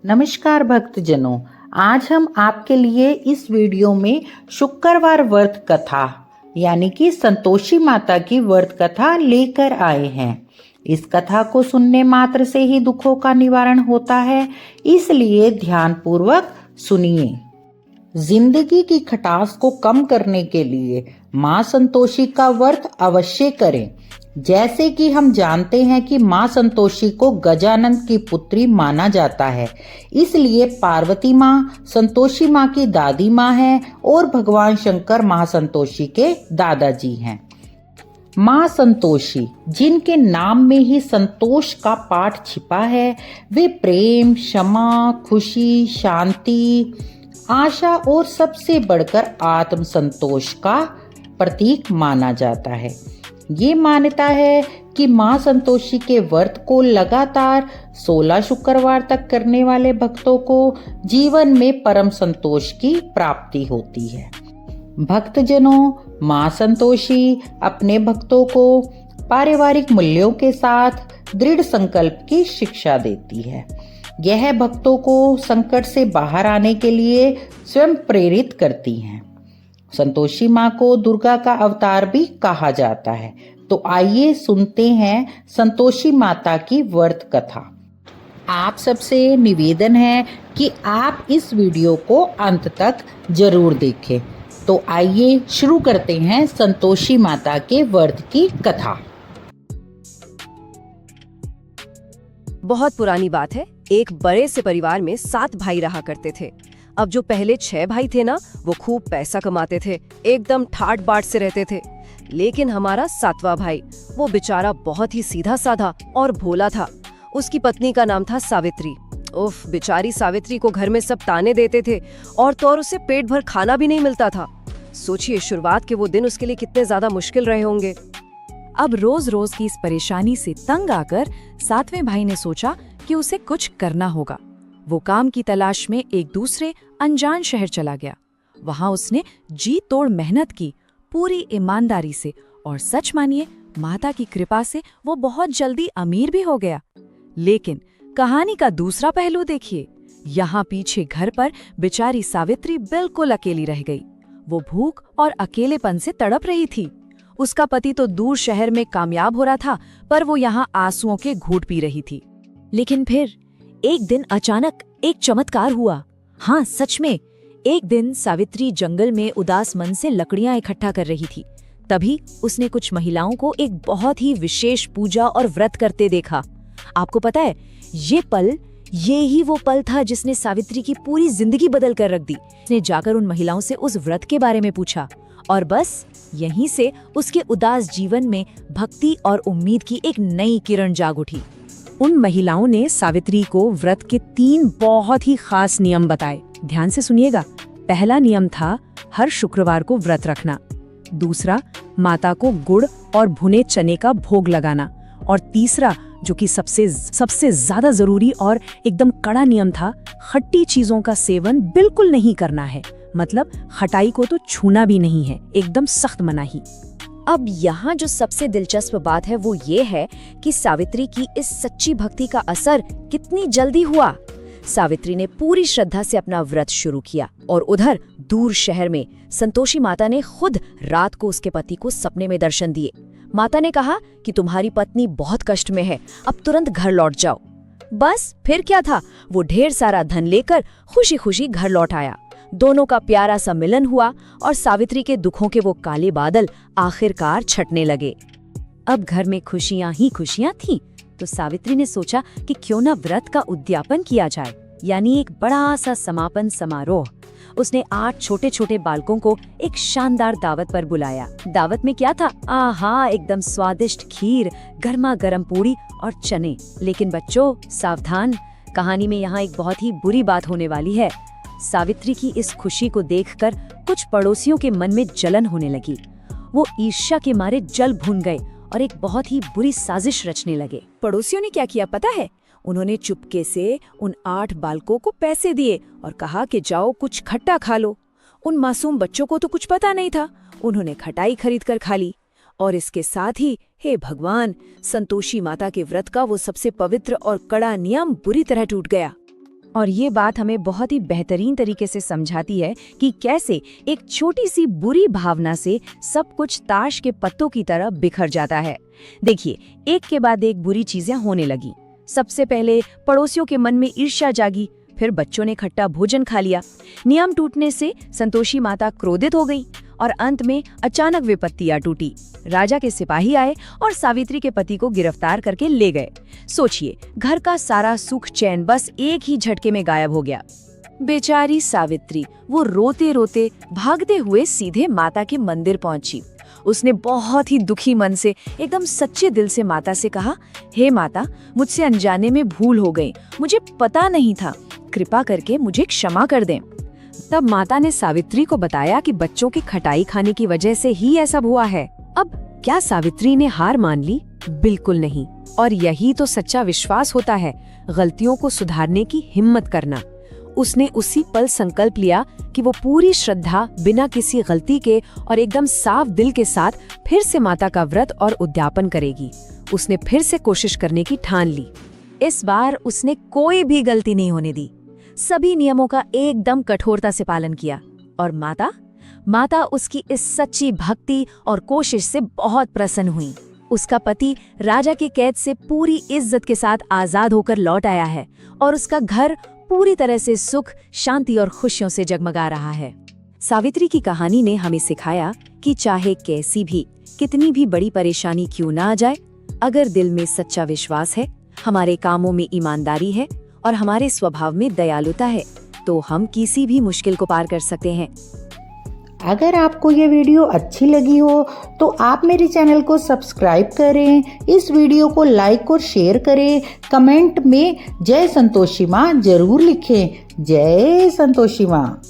नमस्कार भक्तजनों, आज हम आपके लिए इस वीडियो में शुक्रवार व्रत कथा यानी कि संतोषी माता की व्रत कथा लेकर आए हैं। इस कथा को सुनने मात्र से ही दुखों का निवारण होता है, इसलिए ध्यानपूर्वक सुनिए। जिंदगी की खटास को कम करने के लिए माँ संतोषी का व्रत अवश्य करें। जैसे कि हम जानते हैं कि माँ संतोषी को गजानन की पुत्री माना जाता है, इसलिए पार्वती माँ संतोषी माँ की दादी माँ है और भगवान शंकर माँ संतोषी के दादाजी हैं। माँ संतोषी, जिनके नाम में ही संतोष का पाठ छिपा है, वे प्रेम, क्षमा, खुशी, शांति, आशा और सबसे बढ़कर आत्म संतोष का प्रतीक माना जाता है। ये मान्यता है कि माँ संतोषी के व्रत को लगातार 16 शुक्रवार तक करने वाले भक्तों को जीवन में परम संतोष की प्राप्ति होती है। भक्तजनों, माँ संतोषी अपने भक्तों को पारिवारिक मूल्यों के साथ दृढ़ संकल्प की शिक्षा देती है। यह भक्तों को संकट से बाहर आने के लिए स्वयं प्रेरित करती हैं। संतोषी माँ को दुर्गा का अवतार भी कहा जाता है। तो आइए सुनते हैं संतोषी माता की व्रत कथा। आप सबसे निवेदन है कि आप इस वीडियो को अंत तक जरूर देखें। तो आइए शुरू करते हैं संतोषी माता के व्रत की कथा। बहुत पुरानी बात है। एक बड़े से परिवार में 7 भाई रहा करते थे। अब जो पहले 6 भाई थे ना, वो खूब पैसा कमाते थे, एकदम ठाट बाट से रहते थे। लेकिन हमारा 7वां भाई, वो बेचारा बहुत ही सीधा साधा और भोला था। उसकी पत्नी का नाम था सावित्री। उफ, बेचारी सावित्री को घर में सब ताने देते थे और तो और उसे पेट भर खाना भी नहीं मिलता था। सोचिए, शुरुआत के वो दिन उसके लिए कितने ज्यादा मुश्किल रहे होंगे। अब रोज रोज की इस परेशानी से तंग आकर 7वें भाई ने सोचा कि उसे कुछ करना होगा। वो काम की तलाश में एक दूसरे अनजान शहर चला गया। वहां उसने जी तोड़ मेहनत की, पूरी ईमानदारी से, और सच मानिए, माता की कृपा से वो बहुत जल्दी अमीर भी हो गया। लेकिन कहानी का दूसरा पहलू देखिए। यहाँ पीछे घर पर बेचारी सावित्री बिल्कुल अकेली रह गई। वो भूख और अकेलेपन से तड़प रही थी। उसका पति तो दूर शहर में कामयाब हो रहा था, पर वो यहाँ आंसुओं के घूंट पी रही थी। लेकिन फिर एक दिन अचानक एक चमत्कार हुआ। हाँ, सच में। एक दिन सावित्री जंगल में उदास मन से लकड़ियां इकट्ठा कर रही थी। तभी उसने कुछ महिलाओं को एक बहुत ही विशेष पूजा और व्रत करते देखा। आपको पता है, ये ही वो पल था जिसने सावित्री की पूरी जिंदगी बदल कर रख दी। उसने जाकर उन महिलाओं से उस व्रत के बारे में पूछा, और बस यहीं से उसके उदास जीवन में भक्ति और उम्मीद की एक नई किरण जाग उठी। उन महिलाओं ने सावित्री को व्रत के 3 बहुत ही खास नियम बताए। ध्यान से सुनिएगा। पहला नियम था हर शुक्रवार को व्रत रखना। दूसरा, माता को गुड़ और भुने चने का भोग लगाना। और तीसरा, जो कि सबसे ज्यादा जरूरी और एकदम कड़ा नियम था, खट्टी चीजों का सेवन बिल्कुल नहीं करना है। मतलब खटाई को तो छूना भी नहीं है, एकदम सख्त मनाही। अब यहाँ जो सबसे दिलचस्प बात है वो ये है कि सावित्री की इस सच्ची भक्ति का असर कितनी जल्दी हुआ। सावित्री ने पूरी श्रद्धा से अपना व्रत शुरू किया, और उधर दूर शहर में संतोषी माता ने खुद रात को उसके पति को सपने में दर्शन दिए। माता ने कहा कि तुम्हारी पत्नी बहुत कष्ट में है, अब तुरंत घर लौट जाओ। बस फिर क्या था, वो ढेर सारा धन लेकर खुशी खुशी घर लौट आया। दोनों का प्यारा सा मिलन हुआ और सावित्री के दुखों के वो काले बादल आखिरकार छटने लगे। अब घर में खुशियां ही खुशियां थीं, तो सावित्री ने सोचा कि क्यों न व्रत का उद्यापन किया जाए, यानी एक बड़ा सा समापन समारोह। उसने 8 छोटे छोटे बालकों को एक शानदार दावत पर बुलाया। दावत में क्या था? आहा, एकदम स्वादिष्ट खीर, गर्मा गर्म पूड़ी और चने। लेकिन बच्चों सावधान, कहानी में यहाँ एक बहुत ही बुरी बात होने वाली है। सावित्री की इस खुशी को देखकर कुछ पड़ोसियों के मन में जलन होने लगी। वो ईर्ष्या के मारे जल भून गए और एक बहुत ही बुरी साजिश रचने लगे। पड़ोसियों ने क्या किया पता है? उन्होंने चुपके से उन 8 बालकों को पैसे दिए और कहा कि जाओ कुछ खट्टा खा लो। उन मासूम बच्चों को तो कुछ पता नहीं था। उन्होंने खटाई खरीद कर खा ली। और इसके साथ ही, हे भगवान, संतोषी माता के व्रत का वो सबसे पवित्र और कड़ा नियम बुरी तरह टूट गया। और ये बात हमें बहुत ही बेहतरीन तरीके से समझाती है कि कैसे एक छोटी सी बुरी भावना से सब कुछ ताश के पत्तों की तरह बिखर जाता है। देखिए, एक के बाद एक बुरी चीजें होने लगी। सबसे पहले पड़ोसियों के मन में ईर्ष्या जागी, फिर बच्चों ने खट्टा भोजन खा लिया, नियम टूटने से संतोषी माता क्रोधित हो गई और अंत में अचानक विपत्तियां टूटी। राजा के सिपाही आए और सावित्री के पति को गिरफ्तार करके ले गए। सोचिए, घर का सारा सुख चैन बस एक ही झटके में गायब हो गया। बेचारी सावित्री, वो रोते रोते भागते हुए सीधे माता के मंदिर पहुंची। उसने बहुत ही दुखी मन से, एकदम सच्चे दिल से माता से कहा, हे माता, मुझसे अनजाने में भूल हो गई, मुझे पता नहीं था, कृपा करके मुझे क्षमा कर दें। तब माता ने सावित्री को बताया कि बच्चों की खटाई खाने की वजह से ही ऐसा हुआ है। अब क्या सावित्री ने हार मान ली? बिल्कुल नहीं। और यही तो सच्चा विश्वास होता है, गलतियों को सुधारने की हिम्मत करना। उसने उसी पल संकल्प लिया कि वो पूरी श्रद्धा, बिना किसी गलती के और एकदम साफ दिल के साथ फिर से माता का व्रत और उद्यापन करेगी। उसने फिर से कोशिश करने की ठान ली। इस बार उसने कोई भी गलती नहीं होने दी, सभी नियमों का एकदम कठोरता से पालन किया। और माता उसकी इस सच्ची भक्ति और कोशिश से बहुत प्रसन्न हुई। उसका पति राजा की कैद से पूरी इज्जत के साथ आजाद होकर लौट आया है और उसका घर पूरी तरह से सुख, शांति और खुशियों से जगमगा रहा है। सावित्री की कहानी ने हमें सिखाया कि चाहे कैसी भी, कितनी भी बड़ी परेशानी क्यों ना आ जाए, अगर दिल में सच्चा विश्वास है, हमारे कामों में ईमानदारी है और हमारे स्वभाव में दयालुता है, तो हम किसी भी मुश्किल को पार कर सकते हैं। अगर आपको ये वीडियो अच्छी लगी हो तो आप मेरे चैनल को सब्सक्राइब करें, इस वीडियो को लाइक और शेयर करें, कमेंट में जय संतोषी माँ जरूर लिखें। जय संतोषी माँ।